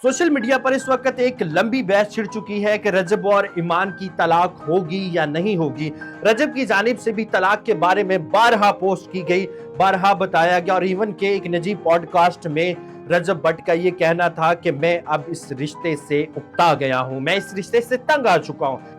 Social media पर इस वक्त एक लंबी बहस छिड़ चुकी है कि रजब और ईमान की तलाक होगी या नहीं होगी। रजब की जानिब से भी तलाक के बारे में बारहा पोस्ट की गई, बारहा बताया गया और इवन के एक निजी पॉडकास्ट में रजब भट्ट का ये कहना था कि मैं अब इस रिश्ते से उकता गया हूं, मैं इस रिश्ते से तंग आ चुका हूं।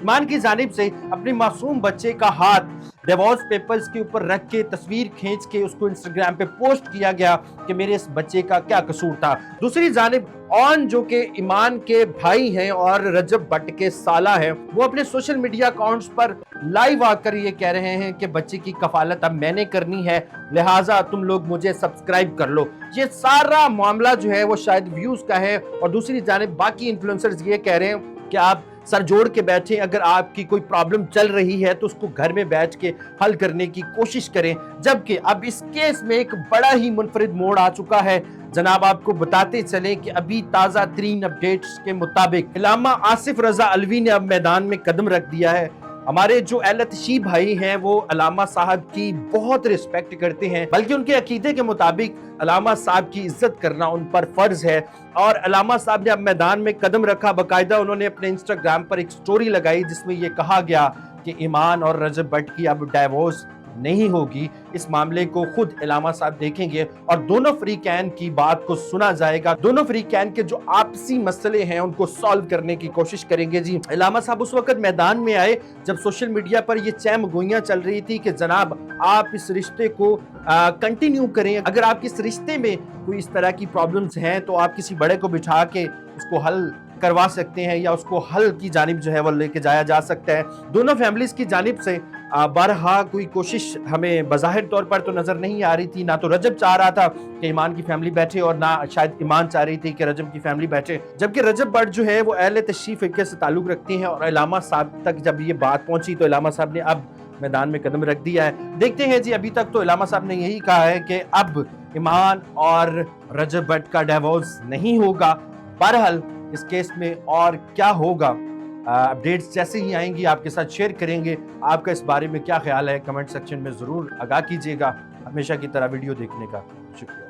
ईमान की जानिब से अपने मासूम बच्चे का हाथ डिवोर्स पेपर्स के ऊपर रख के तस्वीर खींच के उसको इंस्टाग्राम पे पोस्ट किया गया कि मेरे इस बच्चे का क्या कसूर था। दूसरी जानिब ऑन जो कि ईमान के भाई हैं और रजब भट्ट के साला हैं, वो अपने सोशल मीडिया अकाउंट्स पर लाइव आकर ये कह रहे हैं कि बच्चे की कफालत अब मैंने करनी है, लिहाजा तुम लोग मुझे सब्सक्राइब कर लो। ये सारा मामला जो है वो शायद व्यूज का है और दूसरी जानिब बाकी इन्फ्लुएंसर्स ये कह रहे हैं कि आप सर जोड़ के बैठे, अगर आपकी कोई प्रॉब्लम चल रही है तो उसको घर में बैठ के हल करने की कोशिश करें। जबकि अब इस केस में एक बड़ा ही मुनफरिद मोड़ आ चुका है। जनाब आपको बताते चले कि अभी ताज़ा तरीन अपडेट्स के मुताबिक इलामा आसिफ रजा अलवी ने अब मैदान में कदम रख दिया है। हमारे जो एलतशी भाई हैं वो अलामा साहब की बहुत रिस्पेक्ट करते हैं, बल्कि उनके अकीदे के मुताबिक अलामा साहब की इज्जत करना उन पर फर्ज है। और अलामा साहब ने अब मैदान में कदम रखा, बाकायदा उन्होंने अपने इंस्टाग्राम पर एक स्टोरी लगाई जिसमें ये कहा गया कि ईमान और रजब भट्ट की अब डाइवोर्स नहीं होगी। इस मामले को खुद इलामा साहब देखेंगे और दोनों फ्रीकैन की बात को सुना जाएगा। दोनों फ्रीकैन के जो आपसी मसले हैं उनको सॉल्व करने की कोशिश करेंगे। जी, इलामा साहब उस वक्त मैदान में आए जब सोशल मीडिया पर ये चैम गोइयां चल रही थी कि जनाब आप इस रिश्ते को कंटिन्यू करें, अगर आपके इस रिश्ते में कोई इस तरह की प्रॉब्लम्स हैं तो आप किसी बड़े को बिठा के उसको हल करवा सकते हैं या उसको हल की जानिब जो है वो लेके जाया जा सकता है। दोनों फैमिलीज की जानिब से बारहा कोई कोशिश हमें बज़ाहिर तौर पर तो नजर नहीं आ रही थी। ना तो रजब चाह रहा था कि ईमान की फैमिली बैठे और ना शायद ईमान चाह रही थी कि रजब की फैमिली बैठे। जबकि रजब भट्ट जो है वो अहले तशरीफ फिक्र से ताल्लुक रखती हैं और इलामा साहब तक जब ये बात पहुंची तो इलामा साहब ने अब मैदान में कदम रख दिया है। देखते हैं जी, अभी तक तो इलामा साहब ने यही कहा है कि अब ईमान और रजब भट्ट का डिवोर्स नहीं होगा। बहरहाल इस केस में और क्या होगा, अपडेट्स जैसे ही आएंगी आपके साथ शेयर करेंगे। आपका इस बारे में क्या ख्याल है कमेंट सेक्शन में ज़रूर आगाह कीजिएगा। हमेशा की तरह वीडियो देखने का शुक्रिया।